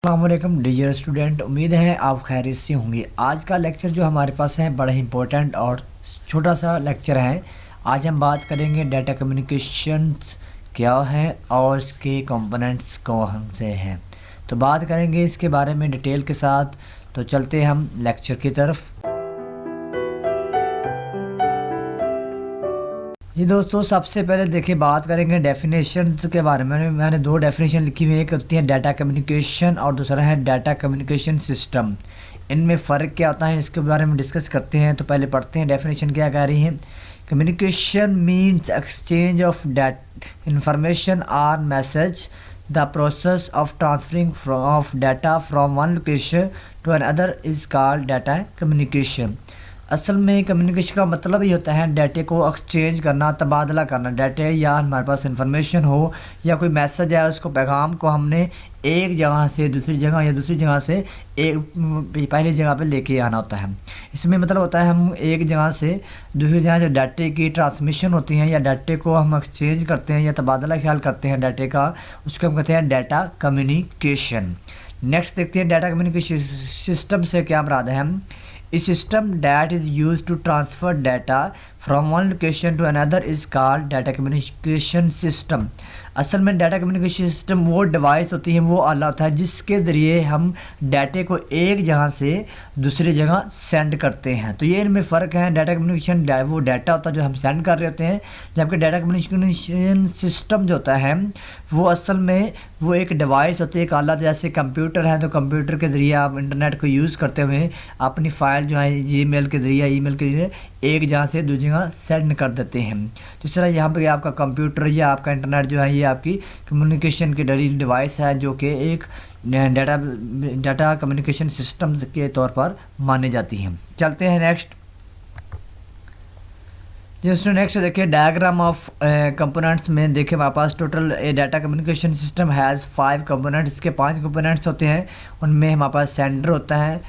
अस्सलामुअलैकुम dear student, उम्मीद है आप खैरियत से होंगे। आज का लेक्चर जो हमारे पास है बड़ा ही इंपॉर्टेंट और छोटा सा लेक्चर है। आज हम बात करेंगे डाटा कम्युनिकेशंस क्या है और इसके कंपोनेंट्स कौन से हैं। तो बात करेंगे इसके बारे में डिटेल के साथ। तो चलते हैं हम लेक्चर की तरफ। जी दोस्तों, सबसे पहले देखिए बात करेंगे डेफिनेशन के बारे में। मैंने दो डेफिनेशन लिखी हुई है, एक होती है डाटा कम्युनिकेशन और दूसरा है डाटा कम्युनिकेशन सिस्टम। इनमें फ़र्क क्या होता है इसके बारे में डिस्कस करते हैं। तो पहले पढ़ते हैं डेफिनेशन क्या कह रही है। Communication means exchange of information और message, the process of transferring of data from one location to another is called data communication. असल में कम्युनिकेशन का मतलब ही होता है डाटे को एक्सचेंज करना, तबादला करना। डाटे या हमारे पास इंफॉर्मेशन हो या कोई मैसेज है, उसको पैगाम को हमने एक जगह से दूसरी जगह या दूसरी जगह से एक पहली जगह पे लेके आना होता है। इसमें मतलब होता है हम एक जगह से दूसरी जगह जो डाटे की ट्रांसमिशन होती है या डाटे को हम एक्सचेंज करते हैं या तबादला ख्याल करते हैं डाटे का, उसको हम कहते हैं डाटा कम्युनिकेशन। नेक्स्ट देखते हैं डाटा कम्युनिकेशन सिस्टम से क्या मुराद है। A system that is used to transfer data from one location to another is called data communication system। असल में डाटा कम्युनिकेशन सिस्टम वो डिवाइस होती है, वो आला होता है जिसके ज़रिए हम डाटे को एक जगह से दूसरी जगह सेंड करते हैं। तो ये इनमें फ़र्क है। डाटा कम्युनिकेशन वो डाटा होता है जो हम सेंड कर रहे होते हैं, जबकि डाटा कम्युनिकेशन सिस्टम जो होता है वो असल में वो एक डिवाइस होती है, एक आला। जैसे कंप्यूटर है तो कंप्यूटर के ज़रिए आप इंटरनेट को यूज़ करते हुए अपनी फ़ाइल जो है जीमेल के ज़रिए ईमेल के ज़रिए एक जगह से दूसरी जगह सेंड कर देते हैं। तो इस तरह यहाँ पे आपका कंप्यूटर या आपका इंटरनेट जो है ये आपकी कम्युनिकेशन की डिवाइस है, जो कि एक डाटा कम्युनिकेशन सिस्टम के तौर पर मानी जाती है। चलते हैं नेक्स्ट। जैसे नेक्स्ट देखिए डायग्राम ऑफ कंपोनेंट्स में देखिए हमारे पास total data communication system has 5 components. इसके 5 कंपोनेंट्स होते हैं। उनमें हमारे पास सेंडर होता है,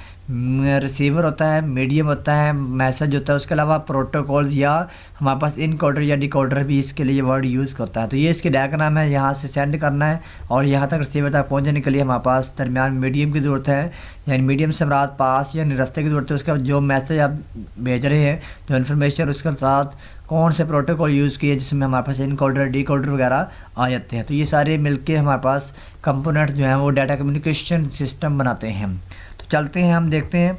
रिसीवर होता है, मीडियम होता है, मैसेज होता है। उसके अलावा प्रोटोकॉल्स या हमारे पास इनकोडर या डिकोडर भी इसके लिए वर्ड यूज़ करता है। तो ये इसके डायग्राम है। यहाँ से सेंड करना है और यहाँ तक रिसीवर तक पहुँचने के लिए हमारे पास दरमियान मीडियम की ज़रूरत है, यानी मीडियम से मुराद पास या रास्ते की ज़रूरत है। उसका जो मैसेज आप भेज रहे हैं, जो इन्फॉर्मेशन, उसके साथ कौन से प्रोटोकॉल यूज़ किए जिसमें हमारे पास इनकोडर डिकोडर वगैरह आ जाते हैं। तो ये सारे मिलके हमारे पास कंपोनेंट जो हैं वो डाटा कम्युनिकेशन सिस्टम बनाते हैं। तो चलते हैं, हम देखते हैं।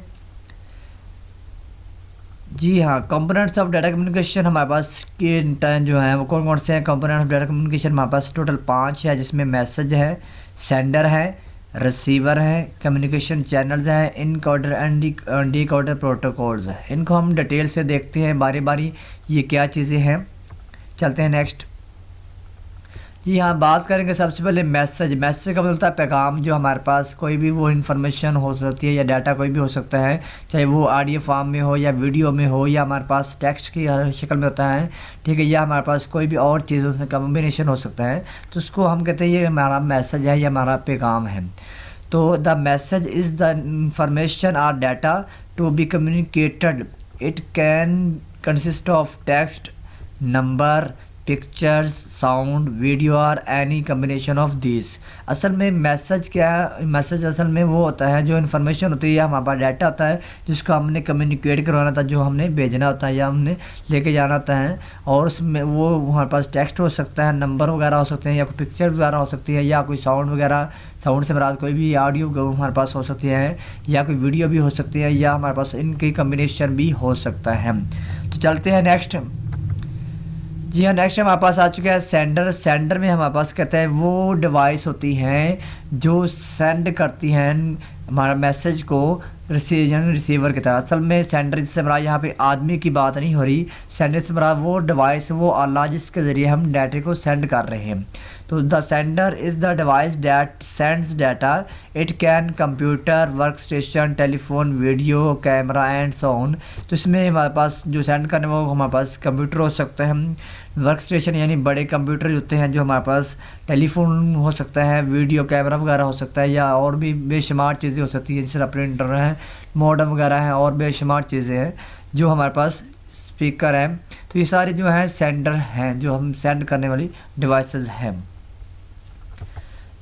जी हाँ, कंपोनेंट्स ऑफ डाटा कम्युनिकेशन हमारे पास के जो हैं वो कौन कौन से हैं। कंपोनेंट ऑफ डाटा कम्युनिकेशन हमारे पास टोटल 5 है, जिसमें मैसेज है, सेंडर है, रिसीवर है, कम्युनिकेशन चैनल्स हैं, इनकोडर एंड डिकोडर प्रोटोकॉल्स है। इनको हम डिटेल से देखते हैं बारी बारी ये क्या चीज़ें हैं। चलते हैं नेक्स्ट। जी हाँ, बात करेंगे सबसे पहले मैसेज। मैसेज का मतलब होता है पैगाम, जो हमारे पास कोई भी वो इन्फॉर्मेशन हो सकती है या डाटा कोई भी हो सकता है, चाहे वो ऑडियो फॉर्म में हो या वीडियो में हो या हमारे पास टेक्स्ट की शक्ल में होता है, ठीक है, या हमारे पास कोई भी और चीज़ों से कम्बिनेशन हो सकता है। तो उसको हम कहते हैं ये हमारा मैसेज है या हमारा पैगाम है। तो the message is the information और data to be communicated. It can consist of text, number, pictures, sound, video और एनी कम्बिनेशन ऑफ दिस। असल में मैसेज क्या है, मैसेज असल में वो होता है जो इन्फॉर्मेशन होती है या हमारे पास डाटा होता है जिसको हमने कम्युनिकेट करवाना था, जो हमने भेजना होता है या हमने लेके जाना होता है। और उसमें वो हमारे पास टेक्स्ट हो सकता है, नंबर वगैरह हो सकते हैं, या कोई पिक्चर वगैरह हो सकती है, या कोई साउंड वगैरह, साउंड से मुराद कोई भी ऑडियो हमारे पास हो सकती है, या कोई वीडियो भी हो सकती है, या हमारे पास इनकी कम्बिनेशन भी हो सकता है। तो चलते हैं नेक्स्ट। जी हाँ, नेक्स्ट हमारे पास आ चुका है सेंडर। सेंडर में हमारे पास कहते हैं वो डिवाइस होती हैं जो सेंड करती हैं हमारा मैसेज को रिसीवर की तरह। असल में सेंडर से हमारा यहाँ पे आदमी की बात नहीं हो रही। सेंडर से हमारा वो डिवाइस, वो आला जिसके ज़रिए हम डाटे को सेंड कर रहे हैं। तो the sender is the device that sends data. It can computer, work station, telephone, video, camera and so on. तो इसमें हमारे पास जो सेंड करने वो हमारे पास कंप्यूटर हो सकते हैं, वर्क स्टेशन यानी बड़े कंप्यूटर होते हैं, जो हमारे पास टेलीफोन हो सकता है, वीडियो कैमरा वगैरह हो सकता है, या और भी बेशुमार चीज़ें हो सकती हैं, जैसे प्रिंटर है, मॉडम वगैरह है, और बेशुमार चीज़ें हैं जो हमारे पास, स्पीकर है। तो ये सारे जो हैं सेंडर हैं, जो हम सेंड करने वाली डिवाइसेस हैं।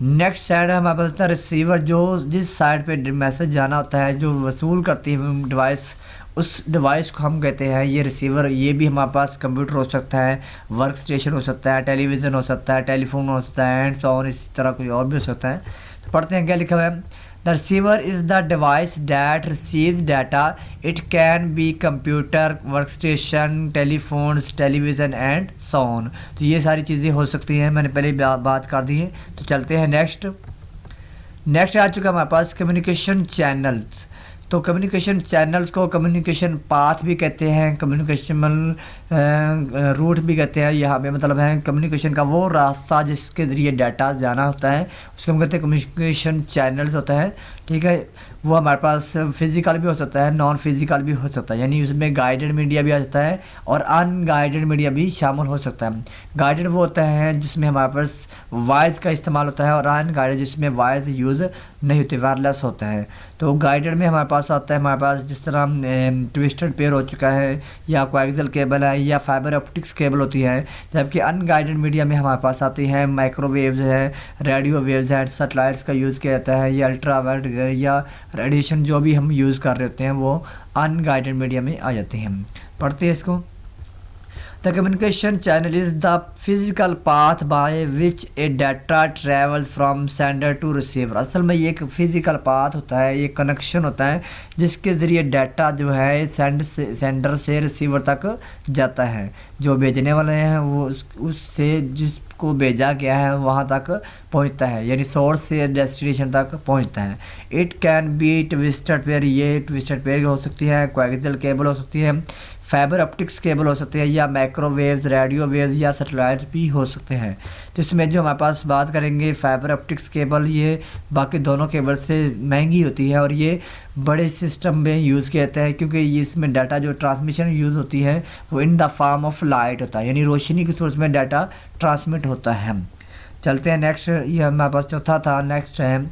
नेक्स्ट साइड है हमारे पास होता है रिसीवर, जो जिस साइड पे मैसेज जाना होता है, जो वसूल करती है डिवाइस, उस डिवाइस को हम कहते हैं ये रिसीवर। ये भी हमारे पास कंप्यूटर हो सकता है, वर्क स्टेशन हो सकता है, टेलीविज़न हो सकता है, टेलीफोन हो सकता है, एंड सो ऑन, इसी तरह कोई और भी हो सकता है। तो पढ़ते हैं क्या लिखा हुआ है। The receiver is the device that receives data. It can be computer, work station, telephones, television and so on. तो ये सारी चीज़ें हो सकती हैं, मैंने पहले बात कर दी है। तो चलते हैं नेक्स्ट आ चुका है हमारे पास कम्युनिकेशन चैनल्स। तो कम्युनिकेशन चैनल्स को कम्युनिकेशन पाथ भी कहते हैं, कम्युनिकेशन रूट भी कहते हैं। यहाँ पे मतलब है कम्युनिकेशन का वो रास्ता जिसके ज़रिए डाटा जाना होता है, उसको हम कहते हैं कम्युनिकेशन चैनल्स होता है। ठीक है, वो हमारे पास फिज़िकल भी हो सकता है, नॉन फिज़िकल भी हो सकता है, यानी उसमें गाइडेड मीडिया भी आ जाता है और अनगाइडेड मीडिया भी शामिल हो सकता है। गाइडेड वो होता है जिसमें हमारे पास वॉइस का इस्तेमाल होता है, और अनगाइडेड जिसमें वॉइस यूज़ नहीं होती, वायरलेस होता है। तो गाइडेड में हमारे पास आता है, हमारे पास जिस तरह ट्विस्टेड पेयर हो चुका है, या कोएक्सियल केबल है, या फाइबर ऑप्टिक्स केबल होती है। जबकि अनगाइडेड मीडिया में हमारे पास आती है माइक्रोवेव्स है, रेडियो वेव्स है, सैटेलाइट्स का यूज़ किया जाता है, या अल्ट्रावायलेट या रेडिएशन जो भी हम यूज़ कर रहे होते हैं वो अनगाइडेड मीडिया में आ जाते हैं। पढ़ते हैं इसको। The communication channel is the physical path by which a data travel from sender to receiver. असल में ये एक फिजिकल पाथ होता है, ये कनेक्शन होता है जिसके ज़रिए डाटा जो है सेंडर से रिसीवर तक जाता है। जो भेजने वाले हैं वो उससे जिसको भेजा गया है वहाँ तक पहुँचता है, यानी सोर्स से डेस्टिनेशन तक पहुँचता है। It can be twisted pair, ये ट्विस्टेड पेयर हो सकती है, कोएक्सियल केबल हो सकती है, फाइबर ऑप्टिक्स केबल हो सकते हैं, या माइक्रोवेव्स, रेडियो वेव्स या सैटेलाइट भी हो सकते हैं। तो इसमें जो हमारे पास बात करेंगे फाइबर ऑप्टिक्स केबल, ये बाकी दोनों केबल से महंगी होती है और ये बड़े सिस्टम में यूज़ किया जाता है, क्योंकि इसमें डाटा जो ट्रांसमिशन यूज़ होती है वो in the form of light होता है, यानी रोशनी के सोर्स में डाटा ट्रांसमिट होता है। चलते हैं नेक्स्ट, ये हमारे पास चौथा था। नेक्स्ट है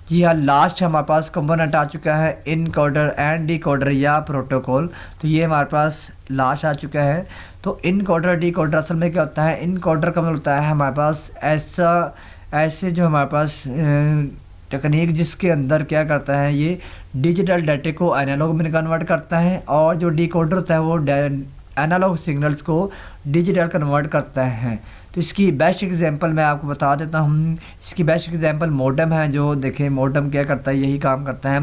जी हाँ, लास्ट हमारे पास कंपोनेंट आ चुका है इनकोडर एंड डिकोडर या प्रोटोकॉल। तो ये हमारे पास लास्ट आ चुका है। तो इनकोडर डिकोडर असल में क्या होता है, इनकोडर का मतलब होता है हमारे पास ऐसे जो हमारे पास टेक्निक जिसके अंदर क्या करता है, ये डिजिटल डाटे को एनालॉग में कन्वर्ट करता है, और जो डिकोडर होता है वो एनालॉग सिग्नल्स को डिजिटल कन्वर्ट करता है। तो इसकी बेस्ट एग्जांपल मैं आपको बता देता हूँ। इसकी बेस्ट एग्जांपल मॉडेम है। जो देखें मॉडेम क्या करता है, यही काम करता है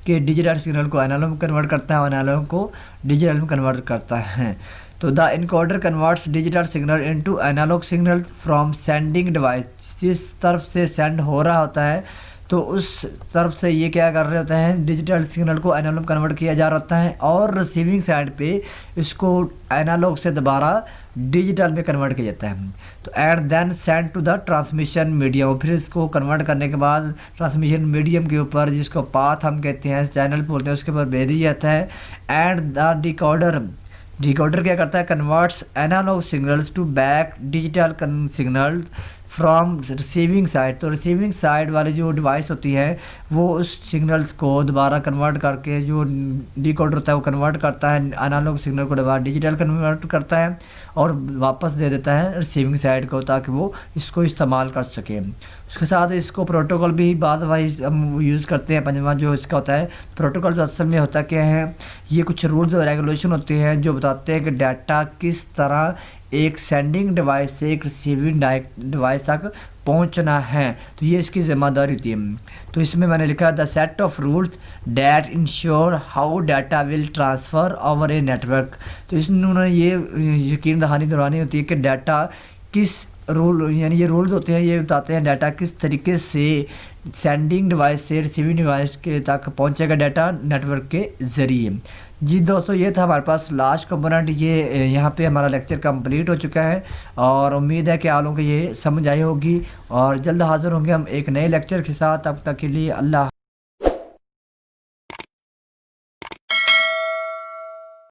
कि डिजिटल सिग्नल को एनालॉग में कन्वर्ट करता है और एनालॉग को डिजिटल में कन्वर्ट करता है। तो the encoder converts digital signal into analog signal from sending device. जिस तरफ से सेंड हो रहा होता है तो उस तरफ से ये क्या कर रहे होते हैं, डिजिटल सिग्नल को एनालॉग कन्वर्ट किया जा रहा होता है, और रिसीविंग साइड पे इसको एनालॉग से दोबारा डिजिटल में कन्वर्ट किया जाता है। तो and then send to the transmission medium. फिर इसको कन्वर्ट करने के बाद ट्रांसमिशन मीडियम के ऊपर, जिसको पाथ हम कहते हैं, चैनल बोलते हैं, उसके ऊपर भेज दिया जाता है। एंड द डिकोडर क्या करता है, converts analog signals to back digital signal from receiving side. तो रिसीविंग साइड वाली जो डिवाइस होती है वो उस सिग्नल्स को दोबारा कन्वर्ट करके, जो डिकोडर होता है वो कन्वर्ट करता है एनालॉग सिग्नल को दोबारा डिजिटल कन्वर्ट करता है और वापस दे देता है रिसीविंग साइड को, ताकि वो इसको इस्तेमाल कर सके। उसके साथ इसको प्रोटोकॉल भी बाद वाइज हम यूज़ करते हैं। पंजवां जो इसका होता है प्रोटोकॉल, जो असल में होता क्या है, ये कुछ रूल्स और रेगुलेशन होते हैं जो बताते हैं कि डाटा किस तरह एक सेंडिंग डिवाइस से एक रिसीविंग डिवाइस तक पहुंचना है। तो ये इसकी ज़िम्मेदारी होती है। तो इसमें मैंने लिखा the set of rules that ensure how data will transfer over a network. तो इन्होंने ये यकीन दहानी होती है कि डाटा किस रूल, यानी ये रूल्स होते हैं, ये बताते हैं डाटा किस तरीके से सेंडिंग डिवाइस से रिसीविंग डिवाइस के तक पहुंचेगा डाटा नेटवर्क के ज़रिए। जी दोस्तों, ये था हमारे पास लास्ट कंपोनेंट। ये यहाँ पे हमारा लेक्चर कंप्लीट हो चुका है और उम्मीद है कि आप लोगों को ये समझ आई होगी, और जल्द हाज़िर होंगे हम एक नए लेक्चर के साथ। तब तक के लिए अल्लाह।